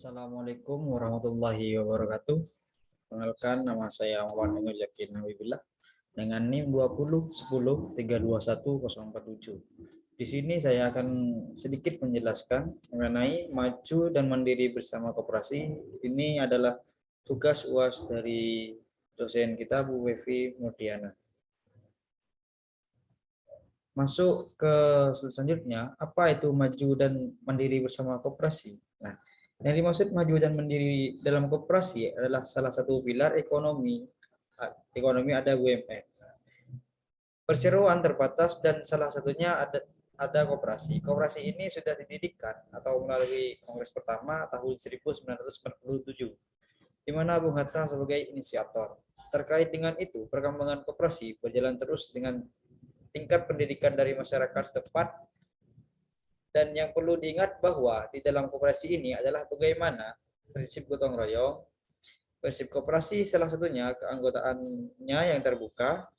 Assalamualaikum warahmatullahi wabarakatuh. Perkenalkan, nama saya Muhammad Ainul Yakin Habibillah dengan NIM 2010321047. Di sini saya akan sedikit menjelaskan mengenai maju dan mandiri bersama koperasi. Ini adalah tugas UAS dari dosen kita Bu Wevi Murdiana. Masuk ke selanjutnya, apa itu maju dan mandiri bersama koperasi? Nah, yang dimaksud maju dan mandiri dalam koperasi adalah salah satu pilar ekonomi. Ekonomi ada UMR. Perseroan terbatas dan salah satunya ada koperasi. Koperasi ini sudah didirikan atau melalui Kongres pertama tahun 1947, di mana Bung Hatta sebagai inisiator. Terkait dengan itu, perkembangan koperasi berjalan terus dengan tingkat pendidikan dari masyarakat setempat, dan yang perlu diingat bahwa di dalam koperasi ini adalah bagaimana prinsip gotong royong, prinsip koperasi salah satunya keanggotaannya yang terbuka.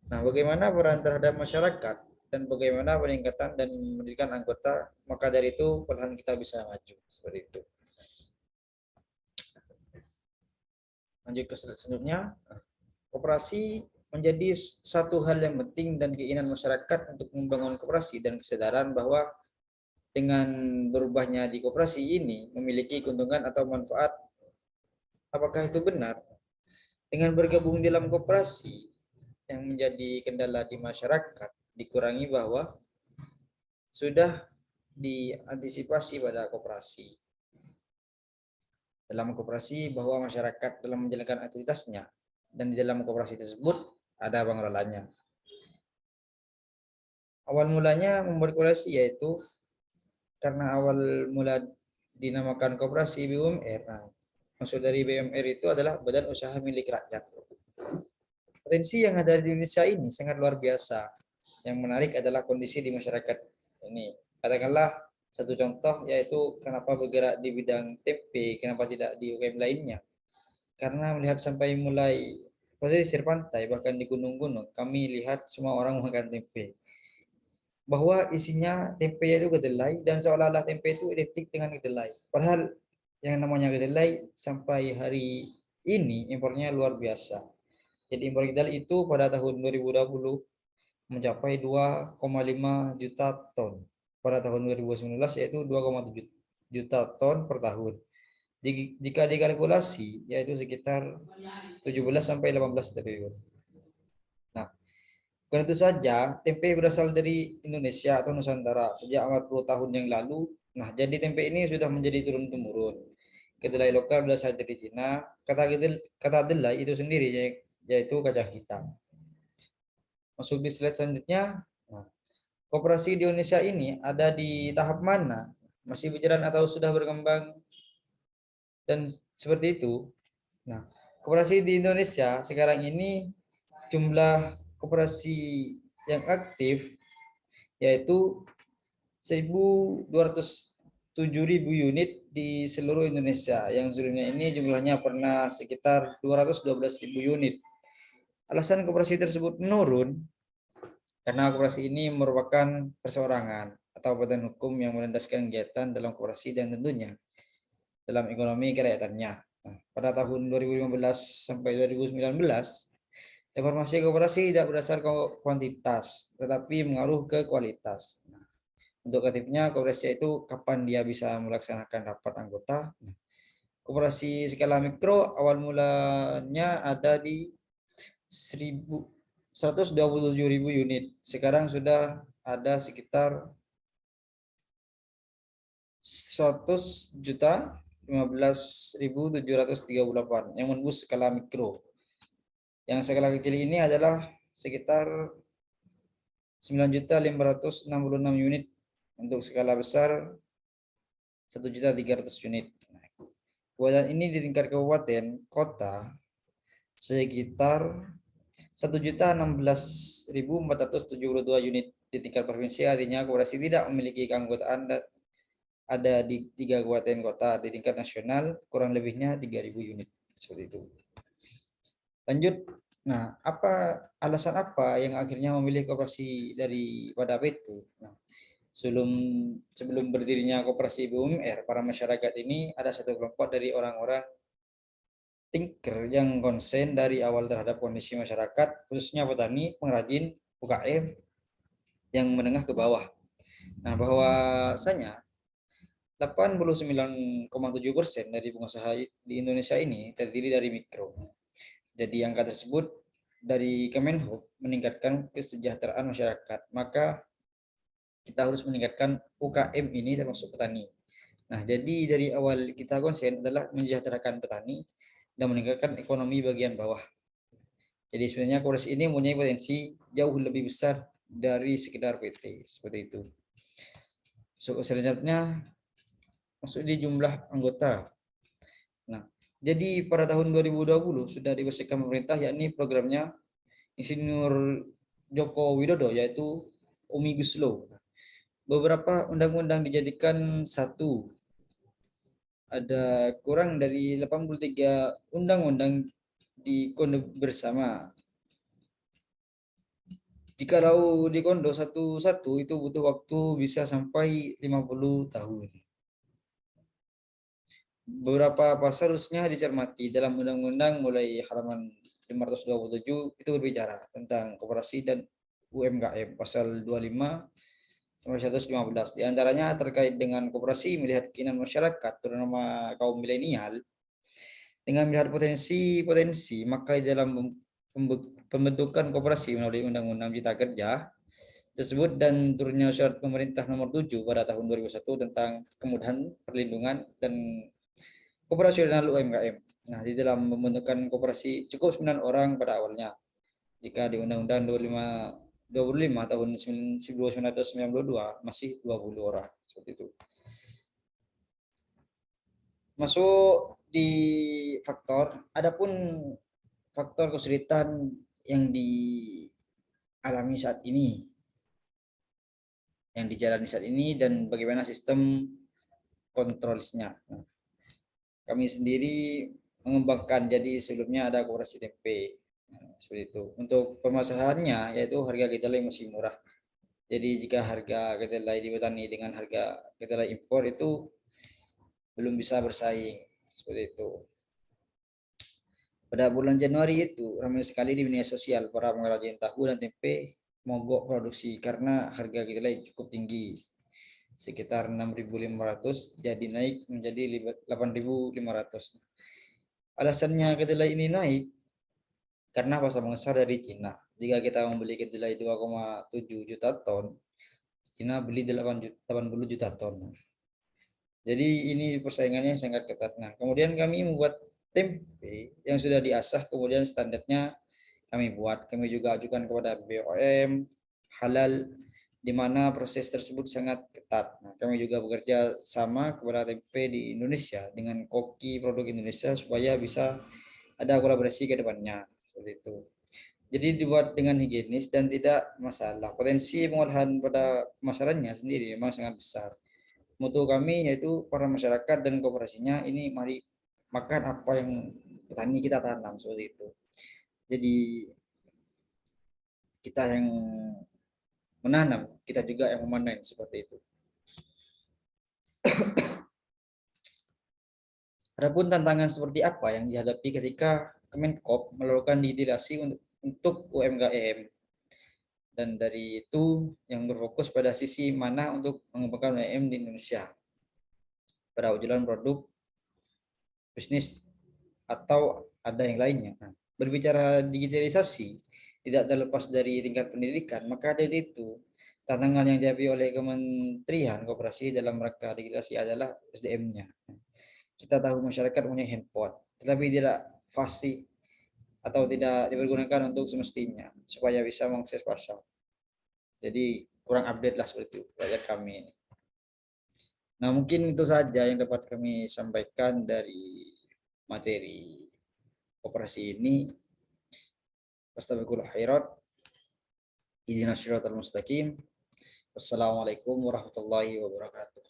Nah, bagaimana peran terhadap masyarakat dan bagaimana peningkatan dan pendidikan anggota, maka dari itu perlahan kita bisa maju seperti itu. Lanjut ke selanjutnya, koperasi menjadi satu hal yang penting dan keinginan masyarakat untuk membangun koperasi dan kesadaran bahwa dengan berubahnya di koperasi ini memiliki keuntungan atau manfaat. Apakah itu benar? Dengan bergabung dalam koperasi yang menjadi kendala di masyarakat dikurangi bahwa sudah diantisipasi pada koperasi. Dalam koperasi bahwa masyarakat dalam menjalankan aktivitasnya dan di dalam koperasi tersebut ada pengelolanya. Awal mulanya membuat koperasi yaitu karena awal mula dinamakan koperasi BUMR. Nah, maksud dari BUMR itu adalah Badan Usaha Milik Rakyat. Potensi yang ada di Indonesia ini sangat luar biasa. Yang menarik adalah kondisi di masyarakat ini. Katakanlah satu contoh yaitu kenapa bergerak di bidang tempe, kenapa tidak di UKM lainnya. Karena melihat sampai mulai pesisir pantai, bahkan di gunung-gunung, kami lihat semua orang makan tempe. Bahwa isinya tempe itu kedelai dan seolah-olah tempe itu identik dengan kedelai. Padahal yang namanya kedelai sampai hari ini impornya luar biasa. Jadi impor kedelai itu pada tahun 2020 mencapai 2,5 juta ton. Pada tahun 2019 yaitu 2,7 juta ton per tahun. Jika dikalkulasi yaitu sekitar 17 sampai 18 triliun. Nah, karena itu saja tempe berasal dari Indonesia atau Nusantara sejak 40 tahun yang lalu. Nah, jadi tempe ini sudah menjadi turun-temurun. Kedelai lokal berasal dari Cina. Kata kedelai itu sendiri yaitu kacang hitam. Masuk di slide selanjutnya. Nah, koperasi di Indonesia ini ada di tahap mana? Masih berjalan atau sudah berkembang? Dan seperti itu. Nah, koperasi di Indonesia sekarang ini jumlah koperasi yang aktif yaitu 1.207.000 unit di seluruh Indonesia. Yang sebelumnya ini jumlahnya pernah sekitar 212.000 unit. Alasan koperasi tersebut menurun karena koperasi ini merupakan perseorangan atau badan hukum yang melandaskan kegiatan dalam koperasi dan tentunya dalam ekonomi kerajaatannya. Nah, pada tahun 2015 sampai 2019, reformasi koperasi tidak berdasarkan kuantitas, tetapi mengaruh ke kualitas. Nah, untuk aktifnya koperasi itu kapan dia bisa melaksanakan rapat anggota. Nah, koperasi skala mikro awal mulanya ada di 127.000 unit. Sekarang sudah ada sekitar 100 juta 15.738 yang menembus skala mikro. Yang skala kecil ini adalah sekitar 9.566 unit. Untuk skala besar 1.300 unit. Kemudian ini di tingkat kabupaten kota sekitar 1.016.472 unit. Di tingkat provinsi artinya koperasi tidak memiliki keanggotaan ada di 3 kabupaten kota. Di tingkat nasional kurang lebihnya 3.000 unit seperti itu. Lanjut. Nah, alasan apa yang akhirnya memilih koperasi daripada PT? Nah, sebelum berdirinya koperasi BUMR, para masyarakat ini ada satu kelompok dari orang-orang thinker yang konsen dari awal terhadap kondisi masyarakat, khususnya petani, pengrajin, UKM yang menengah ke bawah. Nah, bahwasanya 89,7% dari pengusaha di Indonesia ini terdiri dari mikro. Jadi angka tersebut dari Kemenhub meningkatkan kesejahteraan masyarakat. Maka kita harus meningkatkan UKM ini termasuk petani. Nah, jadi dari awal kita konsen adalah mensejahterakan petani dan meningkatkan ekonomi bagian bawah. Jadi sebenarnya koperasi ini mempunyai potensi jauh lebih besar dari sekedar PT, seperti itu. Selanjutnya masuk di jumlah anggota. Nah, jadi pada tahun 2020 sudah dibersihkan pemerintah, yakni programnya Insinyur Joko Widodo, yaitu Omnibus Law. Beberapa undang-undang dijadikan satu. Ada kurang dari 83 undang-undang dikondo bersama. Jikalau dikondo satu-satu itu butuh waktu bisa sampai 50 tahun. Beberapa pasal harusnya dicermati dalam undang-undang mulai halaman 527 itu berbicara tentang koperasi dan UMKM, pasal 25 sampai 115. Di antaranya terkait dengan koperasi, melihat keinginan masyarakat terutama kaum milenial dengan melihat potensi-potensi, maka dalam pembentukan koperasi melalui Undang-Undang Cipta Kerja tersebut dan turunnya surat pemerintah nomor 7 pada tahun 2001 tentang kemudahan perlindungan dan operasional UMKM. Nah, di dalam membentukkan koperasi cukup 9 orang pada awalnya. Jika di Undang-Undang 25 tahun 1992 masih 20 orang. Seperti itu. Masuk di faktor, adapun faktor kesulitan yang dialami saat ini, yang dijalani saat ini dan bagaimana sistem kontrolnya. Nah, kami sendiri mengembangkan, jadi sebelumnya ada koperasi tempe. Nah, seperti itu. Untuk permasalahannya yaitu harga kedelai masih murah. Jadi jika harga kedelai di petani dengan harga kedelai impor itu belum bisa bersaing. Seperti itu. Pada bulan Januari itu ramai sekali di media sosial para pengrajin tahu dan tempe mogok produksi karena harga kedelai cukup tinggi, sekitar 6.500 jadi naik menjadi 8.500. Alasannya kedelai ini naik karena pasar besar dari Cina. Jika kita membeli kedelai 2,7 juta ton, Cina beli 80 juta ton. Jadi ini persaingannya sangat ketat. Nah, kemudian kami membuat tempe yang sudah diasah, kemudian standarnya kami buat. Kami juga ajukan kepada BOM halal, di mana proses tersebut sangat ketat. Nah, kami juga bekerja sama kepada tempe di Indonesia dengan koki produk Indonesia supaya bisa ada kolaborasi ke depannya. Seperti itu. Jadi dibuat dengan higienis dan tidak masalah. Potensi pengolahan pada masalahnya sendiri memang sangat besar. Moto kami yaitu para masyarakat dan kooperasinya ini mari makan apa yang petani kita tanam, seperti itu. Jadi kita yang menanam, kita juga yang memanen, seperti itu. Adapun tantangan seperti apa yang dihadapi ketika Kemenkop melakukan digitalisasi untuk UMKM, dan dari itu yang berfokus pada sisi mana untuk mengembangkan UMKM di Indonesia pada ujulan produk bisnis atau ada yang lainnya. Nah, berbicara digitalisasi tidak terlepas dari tingkat pendidikan, maka dari itu tantangan yang dihadapi oleh Kementerian Koperasi dalam rangka digitalisasi adalah SDM-nya. Kita tahu masyarakat punya handphone, tetapi tidak fasih atau tidak dipergunakan untuk semestinya supaya bisa mengakses pasar. Jadi kurang update lah seperti itu rakyat kami ini. Nah, mungkin itu saja yang dapat kami sampaikan dari materi koperasi ini. Astagfirullah khairat. Ihdinas siratal mustaqim. Wassalamualaikum warahmatullahi wabarakatuh.